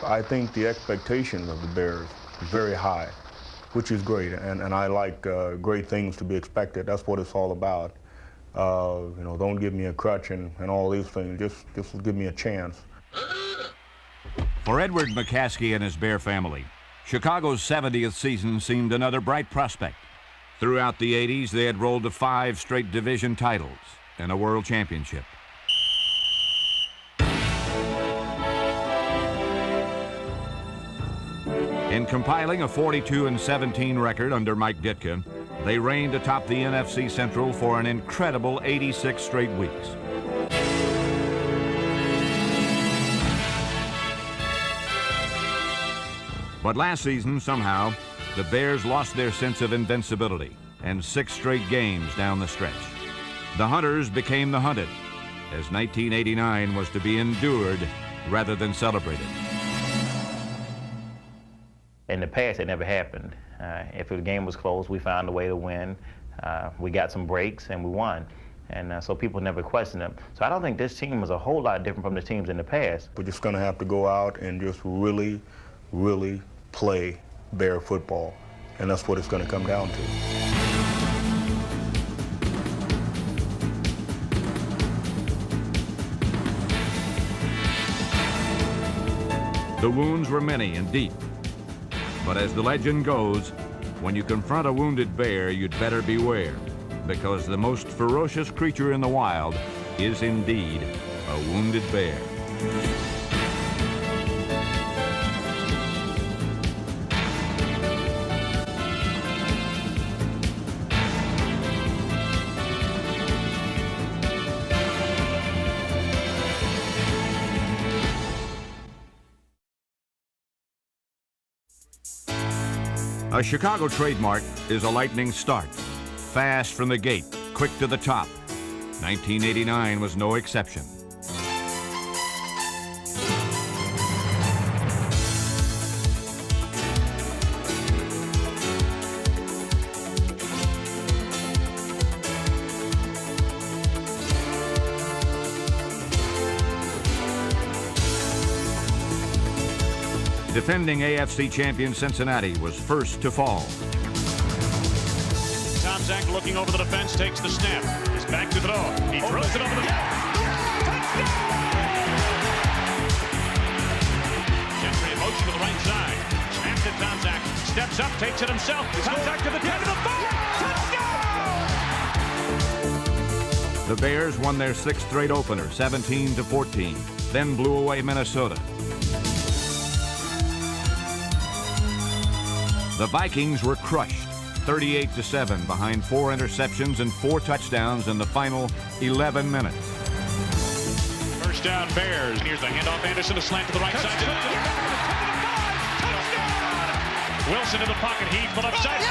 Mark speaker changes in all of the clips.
Speaker 1: I think the expectation of the Bears is very high, which is great, and I like great things to be expected. That's what it's all about. You know, don't give me a crutch and all these things. Just give me a chance.
Speaker 2: For Edward McCaskey and his Bear family, Chicago's 70th season seemed another bright prospect. Throughout the 80s, they had rolled to 5 straight division titles and a world championship. In compiling a 42-17 record under Mike Ditka, they reigned atop the NFC Central for an incredible 86 straight weeks. But last season, somehow, the Bears lost their sense of invincibility, and 6 straight games down the stretch. The hunters became the hunted, as 1989 was to be endured rather than celebrated.
Speaker 3: In the past, it never happened. If the game was close, we found a way to win. We got some breaks, and we won. And so people never questioned them. So I don't think this team was a whole lot different from the teams in the past.
Speaker 1: We're just going to have to go out and just really, really play Bear football, and that's what it's going to come down to.
Speaker 2: The wounds were many and deep. But as the legend goes, when you confront a wounded bear, you'd better beware, because the most ferocious creature in the wild is indeed a wounded bear. A Chicago trademark is a lightning start. Fast from the gate, quick to the top. 1989 was no exception. Defending AFC champion Cincinnati was first to fall.
Speaker 4: Tomczak looking over the defense, takes the snap. He's back to throw. He throws it over the net. Touchdown! Gentry in motion to the right side. Snap to Tomczak. Steps up, takes it himself. Tomczak to the 10 to the 5. Touchdown!
Speaker 2: The Bears won their 6th straight opener, 17-14, then blew away Minnesota. The Vikings were crushed, 38-7, behind 4 interceptions and 4 touchdowns in the final 11 minutes.
Speaker 4: First down, Bears. Here's the handoff. Anderson, a slant to the right side. Touchdown! Wilson in the pocket. Heath, but upside.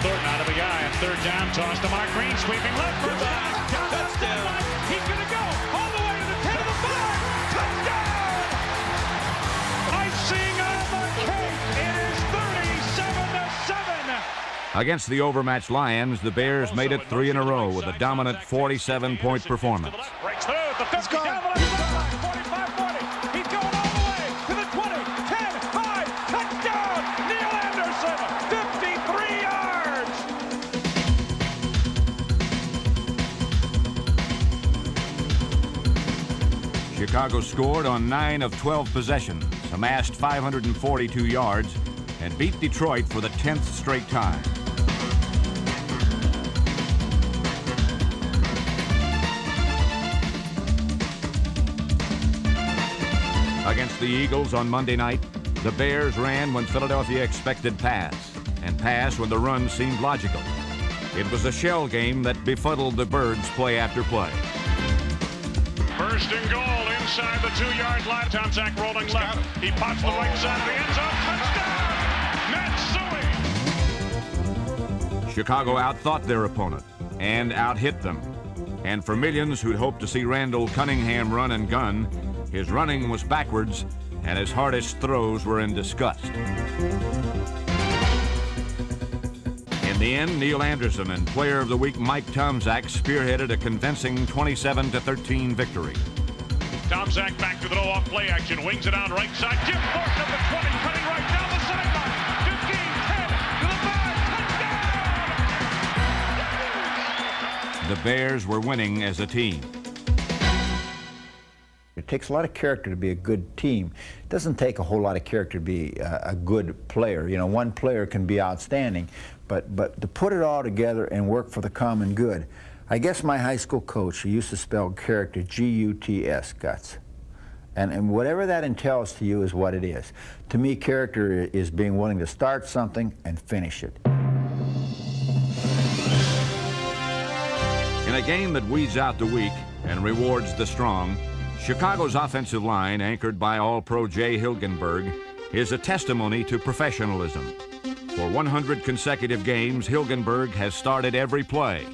Speaker 4: Thornton out of the eye. 3rd down. Toss to Mark Green. Sweeping left. First down. Touchdown. He's going to go all the way to the 10 to the 5. Touchdown! Icing on the cake. It is 37-7.
Speaker 2: Against the overmatched Lions, the Bears made it 3 in a row with a dominant 47-point performance.
Speaker 4: Breaks through at the 50, down the left side, 45-40. He's going all the way to the 20, 10, 5, touchdown! Neil Anderson, 53 yards.
Speaker 2: Chicago scored on 9 of 12 possessions, amassed 542 yards, and beat Detroit for the 10th straight time. Against the Eagles on Monday night, the Bears ran when Philadelphia expected pass, and passed when the run seemed logical. It was a shell game that befuddled the Birds play after play.
Speaker 4: First and goal inside the 2-yard line. Tomczak rolling left. He pops the right side of the end zone. Touchdown! Matsui!
Speaker 2: Chicago outthought their opponent and outhit them. And for millions who'd hoped to see Randall Cunningham run and gun, his running was backwards and his hardest throws were in disgust. In In the end, Neil Anderson and Player of the Week Mike Tomczak spearheaded a convincing 27-13 victory.
Speaker 4: Tomczak back to the no-off play action, wings it out right side. Jim Thornton up at 20, cutting right down the sideline. 15, 10 to the 5, touchdown!
Speaker 2: The Bears were winning as a team.
Speaker 5: It takes a lot of character to be a good team. It doesn't take a whole lot of character to be a good player. You know, one player can be outstanding, but to put it all together and work for the common good. I guess my high school coach, he used to spell character G-U-T-S, guts. And whatever that entails to you is what it is. To me, character is being willing to start something and finish it.
Speaker 2: In a game that weeds out the weak and rewards the strong, Chicago's offensive line, anchored by All-Pro Jay Hilgenberg, is a testimony to professionalism. For 100 consecutive games, Hilgenberg has started every play,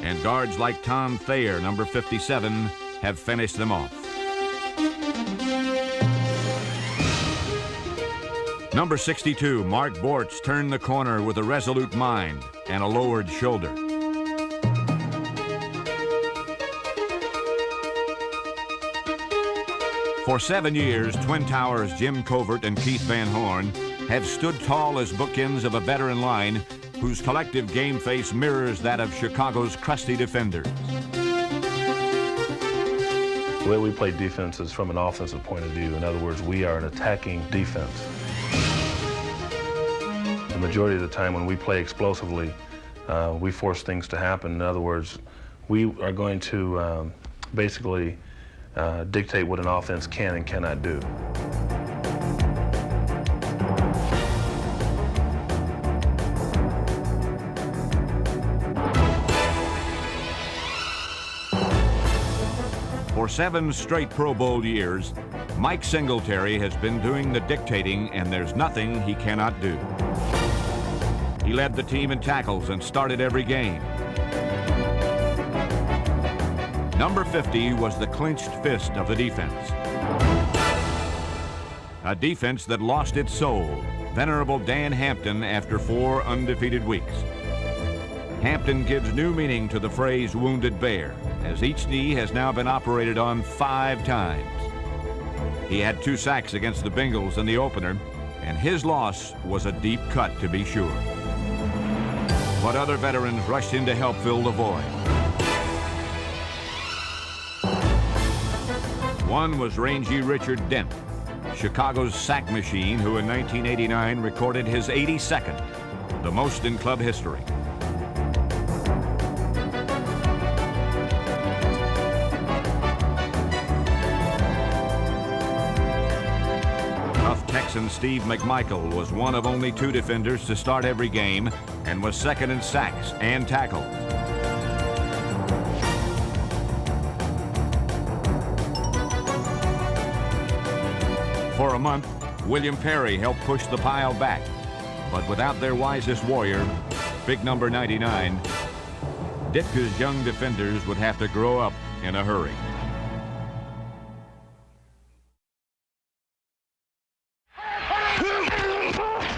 Speaker 2: and guards like Tom Thayer, number 57, have finished them off. Number 62, Mark Bortz, turned the corner with a resolute mind and a lowered shoulder. For 7 years, Twin Towers' Jim Covert and Keith Van Horn have stood tall as bookends of a veteran line whose collective game face mirrors that of Chicago's crusty defenders.
Speaker 6: The way we play defense is from an offensive point of view. In other words, we are an attacking defense. The majority of the time when we play explosively, we force things to happen. In other words, we are going to basically dictate what an offense can and cannot do.
Speaker 2: For 7 straight Pro Bowl years, Mike Singletary has been doing the dictating, and there's nothing he cannot do. He led the team in tackles and started every game. Number 50 was the clenched fist of the defense. A defense that lost its soul, venerable Dan Hampton, after 4 undefeated weeks. Hampton gives new meaning to the phrase wounded bear, as each knee has now been operated on 5 times. He had 2 sacks against the Bengals in the opener, and his loss was a deep cut, to be sure. But other veterans rushed in to help fill the void. One was rangy Richard Dent, Chicago's sack machine, who in 1989 recorded his 82nd, the most in club history. Tough Texan Steve McMichael was one of only 2 defenders to start every game and was second in sacks and tackles. For a month, William Perry helped push the pile back, but without their wisest warrior, big number 99, Ditka's young defenders would have to grow up in a hurry.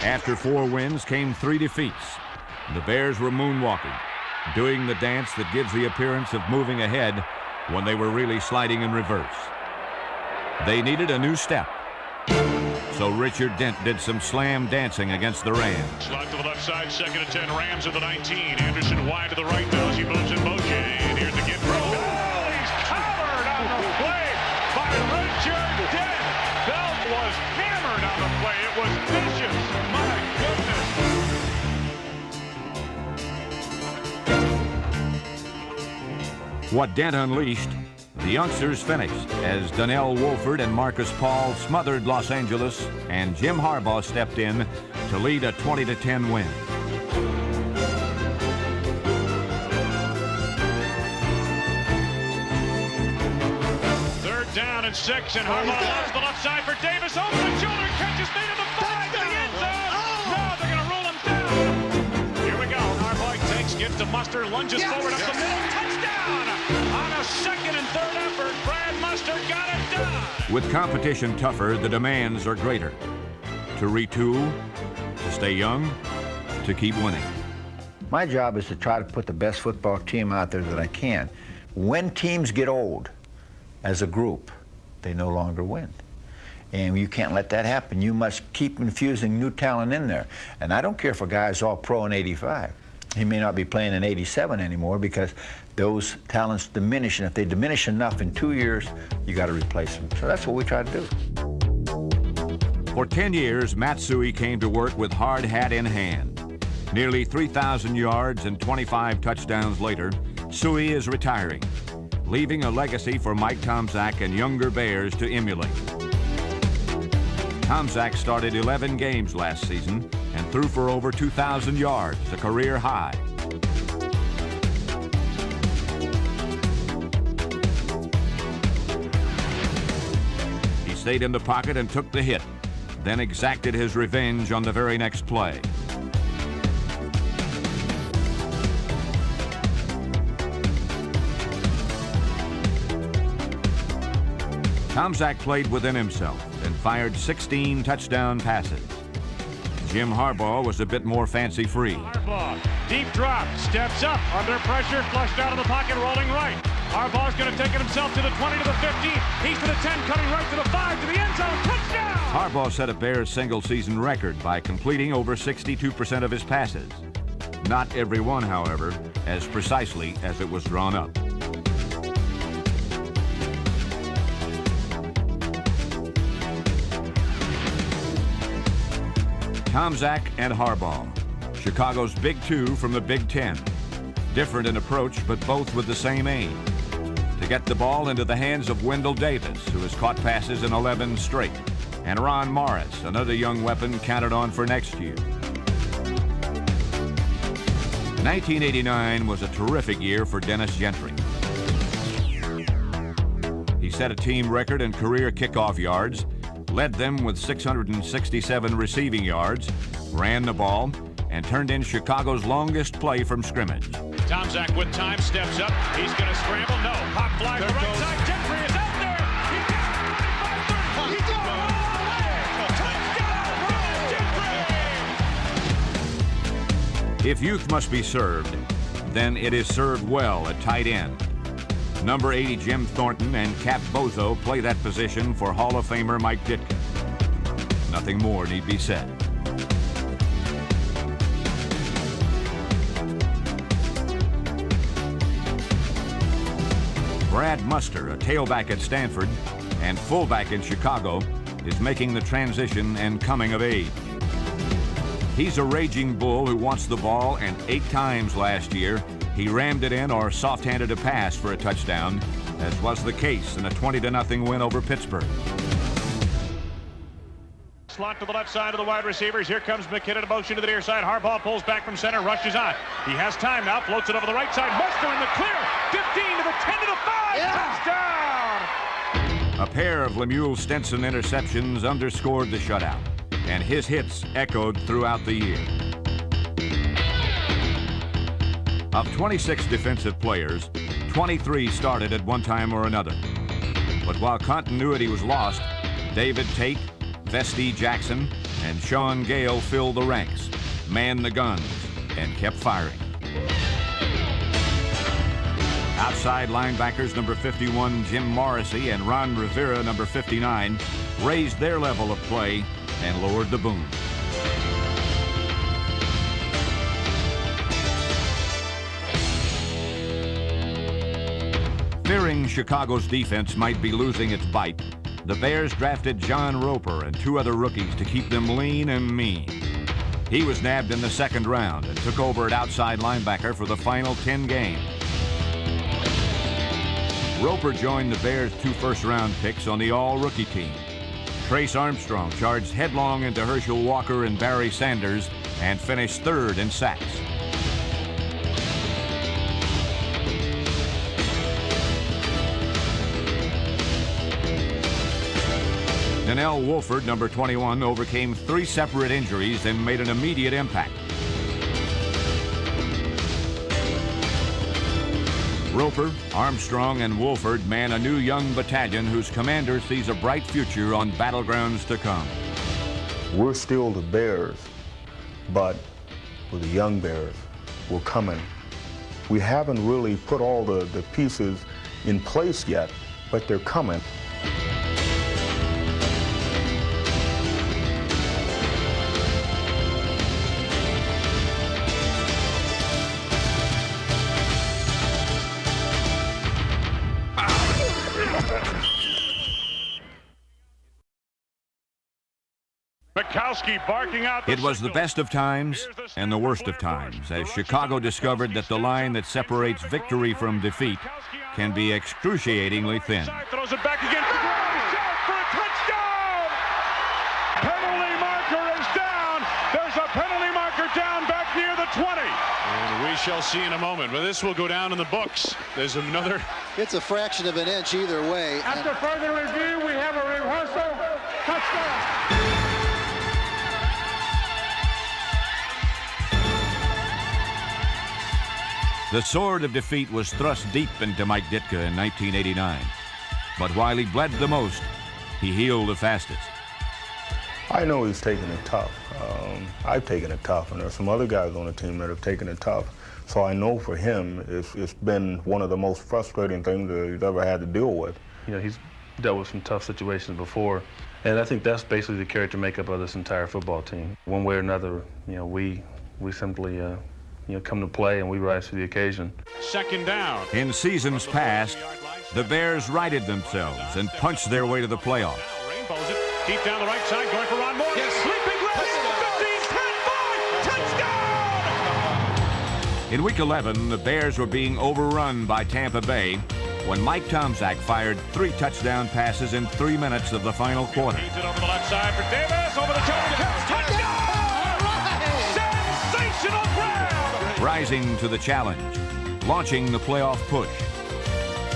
Speaker 2: After 4 wins came 3 defeats. The Bears were moonwalking, doing the dance that gives the appearance of moving ahead when they were really sliding in reverse. They needed a new step. So Richard Dent did some slam dancing against the Rams.
Speaker 4: Slide to the left side, 2nd and 10, Rams at the 19. Anderson wide to the right now as he moves in motion. Here's the give. Oh, he's covered on the play by Richard Dent. Belt was hammered on the play. It was vicious. My goodness.
Speaker 2: What Dent unleashed, the youngsters finished as Donnell Wolford and Marcus Paul smothered Los Angeles, and Jim Harbaugh stepped in to lead a 20-10 win.
Speaker 4: Third down and 6, and Harbaugh lost the left side for Davis. Over the shoulder, catches made at the 5 to the end zone. No, they're going to roll him down. Here we go. Harbaugh takes, gives to Mustard, lunges forward up the middle. Touchdown! On a 2nd and 3rd effort, Brad Mustard got it done.
Speaker 2: With competition tougher, the demands are greater. To retool, to stay young, to keep winning.
Speaker 5: My job is to try to put the best football team out there that I can. When teams get old as a group, they no longer win. And you can't let that happen. You must keep infusing new talent in there. And I don't care if a guy's all pro in '85. He may not be playing in '87 anymore because those talents diminish. And if they diminish enough in 2 years, you got to replace them. So that's what we try to do.
Speaker 2: For 10 years, Matsui came to work with hard hat in hand. Nearly 3,000 yards and 25 touchdowns later, Suey is retiring, leaving a legacy for Mike Tomczak and younger Bears to emulate. Tomczak started 11 games last season and threw for over 2,000 yards, a career high. He stayed in the pocket and took the hit, then exacted his revenge on the very next play. Tomczak played within himself and fired 16 touchdown passes. Jim Harbaugh was a bit more fancy-free.
Speaker 4: Harbaugh, deep drop, steps up, under pressure, flushed out of the pocket, rolling right. Harbaugh's going to take it himself to the 20, to the 15. He's to the 10, cutting right to the 5, to the end zone, touchdown!
Speaker 2: Harbaugh set a Bears single-season record by completing over 62% of his passes. Not every one, however, as precisely as it was drawn up. Tomczak and Harbaugh, Chicago's Big Two from the Big Ten. Different in approach, but both with the same aim: to get the ball into the hands of Wendell Davis, who has caught passes in 11 straight, and Ron Morris, another young weapon counted on for next year. 1989 was a terrific year for Dennis Gentry. He set a team record in career kickoff yards, led them with 667 receiving yards, ran the ball, and turned in Chicago's longest play from scrimmage.
Speaker 4: Tomczak with time, steps up. He's going to scramble. No. Pop fly to the right side. Gentry is out there. He gets it. He's going all the way. Touchdown, Gentry!
Speaker 2: If youth must be served, then it is served well at tight end. Number 80 Jim Thornton and Cap Bozo play that position for Hall of Famer Mike Ditka. Nothing more need be said. Brad Muster, a tailback at Stanford and fullback in Chicago, is making the transition and coming of age. He's a raging bull who wants the ball, and 8 times last year he rammed it in or soft-handed a pass for a touchdown, as was the case in a 20-0 win over Pittsburgh.
Speaker 4: Slot to the left side of the wide receivers. Here comes McKinnon, a motion to the near side. Harbaugh pulls back from center, rushes on. He has time now, floats it over the right side. Muster in the clear. 15 to the 10 to the 5. Touchdown!
Speaker 2: A pair of Lemuel Stenson interceptions underscored the shutout, and his hits echoed throughout the year. Of 26 defensive players, 23 started at one time or another. But while continuity was lost, David Tate, Vesti Jackson, and Sean Gale filled the ranks, manned the guns, and kept firing. Outside linebackers number 51 Jim Morrissey and Ron Rivera number 59 raised their level of play and lowered the boom. Fearing Chicago's defense might be losing its bite, the Bears drafted John Roper and 2 other rookies to keep them lean and mean. He was nabbed in the 2nd round and took over at outside linebacker for the final 10 games. Roper joined the Bears' 2 first-round picks on the all-rookie team. Trace Armstrong charged headlong into Herschel Walker and Barry Sanders and finished 3rd in sacks. Donnell Wolford, number 21, overcame 3 separate injuries and made an immediate impact. Roper, Armstrong, and Wolford man a new young battalion whose commander sees a bright future on battlegrounds to come.
Speaker 1: We're still the Bears, but we're the young Bears. were coming. We haven't really put all the pieces in place yet, but they're coming.
Speaker 4: Bukowski barking out.
Speaker 2: It was the best of times and the worst of times as Chicago discovered that the line that separates victory from defeat can be excruciatingly thin.
Speaker 4: Throws it back again. Shot for a touchdown! Penalty marker is down. There's a penalty marker down back near the 20. And we shall see in a moment, but this will go down in the books. There's another.
Speaker 7: It's a fraction of an inch either way.
Speaker 4: After further review, we have a reversal. Touchdown.
Speaker 2: The sword of defeat was thrust deep into Mike Ditka in 1989. But while he bled the most, he healed the fastest.
Speaker 1: I know he's taken it tough. I've taken it tough, and there's some other guys on the team that have taken it tough. So I know for him, it's been one of the most frustrating things that he's ever had to deal with.
Speaker 6: You know, he's dealt with some tough situations before, and I think that's basically the character makeup of this entire football team. One way or another, you know, we simply come to play and we rise to the occasion.
Speaker 4: Second down.
Speaker 2: In seasons past, the Bears righted themselves and punched their way to the playoffs.
Speaker 4: Rainbows it deep down the right side, going for Ron Moore. Yes. Leaping left, 15, 10, 5, touchdown!
Speaker 2: In Week 11, the Bears were being overrun by Tampa Bay when Mike Tomczak fired 3 touchdown passes in 3 minutes of the final quarter.
Speaker 4: Feeds it over the left side for Davis, over the shoulder, catch, touchdown! Sensational grab!
Speaker 2: Rising to the challenge, launching the playoff push.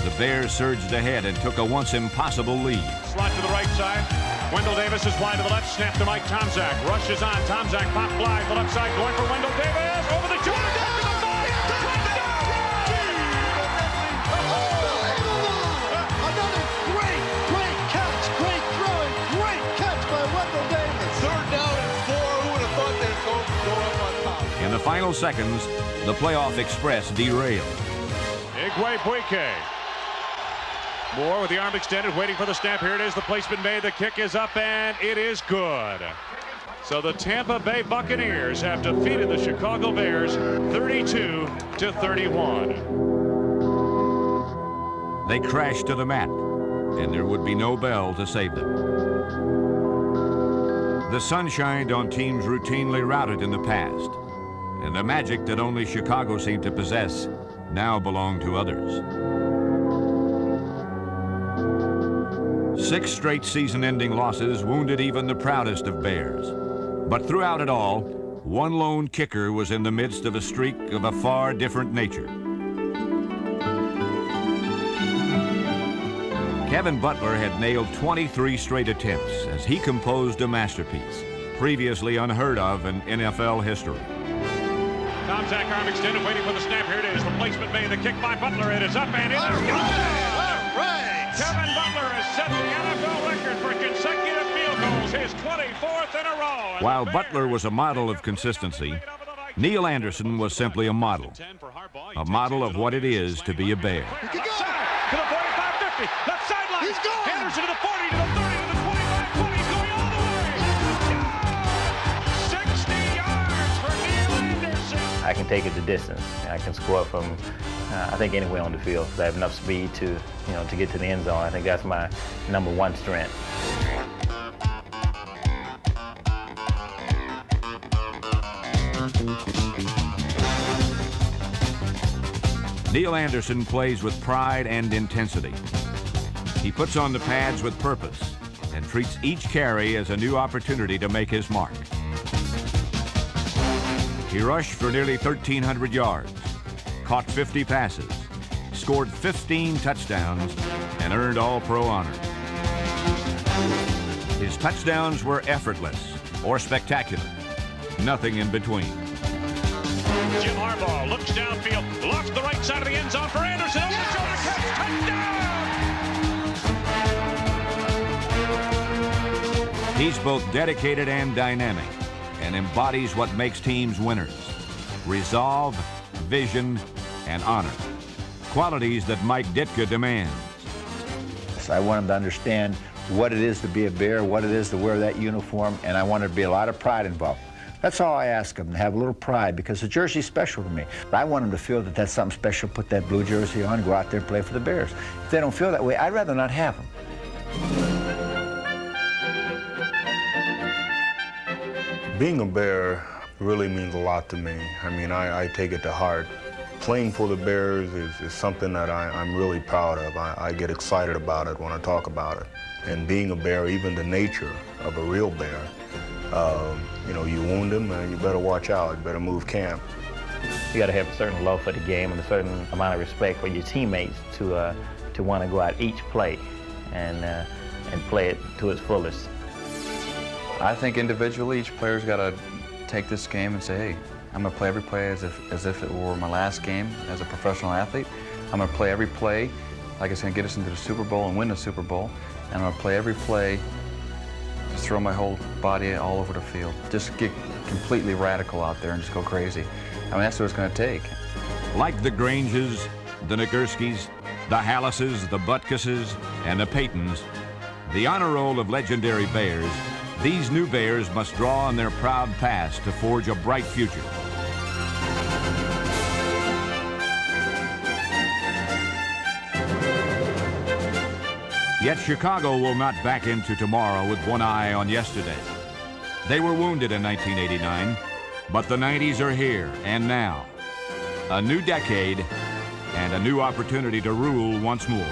Speaker 2: The Bears surged ahead and took a once impossible lead.
Speaker 4: Slot to the right side. Wendell Davis is wide to the left. Snap to Mike Tomczak. Rushes on. Tomczak pop fly to the left side. Going for Wendell Davis. Over the shoulder.
Speaker 7: Another great catch. Great throwing. Great catch by Wendell Davis. 3rd down and 4. Who would have thought they'd go up on top?
Speaker 2: In the final seconds, the playoff express derailed.
Speaker 4: Igwe Buike. Moore with the arm extended, waiting for the snap. Here it is. The placement made. The kick is up, and it is good. So the Tampa Bay Buccaneers have defeated the Chicago Bears 32-31.
Speaker 2: They crashed to the mat, and there would be no bell to save them. The sun shined on teams routinely routed in the past, and the magic that only Chicago seemed to possess now belonged to others. 6 straight season-ending losses wounded even the proudest of Bears. But throughout it all, one lone kicker was in the midst of a streak of a far different nature. Kevin Butler had nailed 23 straight attempts as he composed a masterpiece, previously unheard of in NFL history.
Speaker 4: Tomczak arm extended, waiting for the snap. Here it is. The placement made. The kick by Butler. It is up, and it is good. Kevin Butler has set the NFL record for consecutive field goals, his 24th in a row.
Speaker 2: While Butler was a model of consistency, Neil Anderson was simply a model of what it is to be a Bear.
Speaker 4: To the 45-50, left sideline. He's going. Anderson to the 40, to the 30, to the 25, 20. He's going all the way. 60 yards for Neil Anderson.
Speaker 3: I can take it the distance. I can score from, I think, anywhere on the field. I have enough speed to get to the end zone. I think that's my #1 strength.
Speaker 2: Neil Anderson plays with pride and intensity. He puts on the pads with purpose and treats each carry as a new opportunity to make his mark. He rushed for nearly 1,300 yards, caught 50 passes, scored 15 touchdowns, and earned All-Pro honors. His touchdowns were effortless or spectacular, nothing in between.
Speaker 4: Jim Harbaugh looks downfield, lofts the right side of the end zone for Anderson. Over the shoulder catch, touchdown!
Speaker 2: He's both dedicated and dynamic, and embodies what makes teams winners: resolve vision, and honor. Qualities that Mike Ditka demands.
Speaker 5: So I want him to understand what it is to be a Bear, what it is to wear that uniform, and I want there to be a lot of pride involved. That's all I ask him, to have a little pride, because the jersey's special to me. I want him to feel that that's something special, put that blue jersey on, go out there and play for the Bears. If they don't feel that way, I'd rather not have them.
Speaker 1: Being a Bear really means a lot to me. I mean, I take it to heart. Playing for the Bears is something that I'm really proud of. I get excited about it when I talk about it. And being a Bear, even the nature of a real Bear, you know, you wound them, you better watch out, you better move camp.
Speaker 3: You got to have a certain love for the game and a certain amount of respect for your teammates to want to go out each play and play it to its fullest.
Speaker 8: I think individually, each player's got to take this game and say, hey, I'm going to play every play as if it were my last game as a professional athlete. I'm going to play every play like it's going to get us into the Super Bowl and win the Super Bowl. And I'm going to play every play, just throw my whole body all over the field. Just get completely radical out there and just go crazy. I mean, that's what it's going to take.
Speaker 2: Like the Granges, the Nagurskis, the Hallases, the Butkuses, and the Paytons, the honor roll of legendary Bears, these new Bears must draw on their proud past to forge a bright future. Yet Chicago will not back into tomorrow with one eye on yesterday. They were wounded in 1989, but the 90s are here and now. A new decade and a new opportunity to rule once more.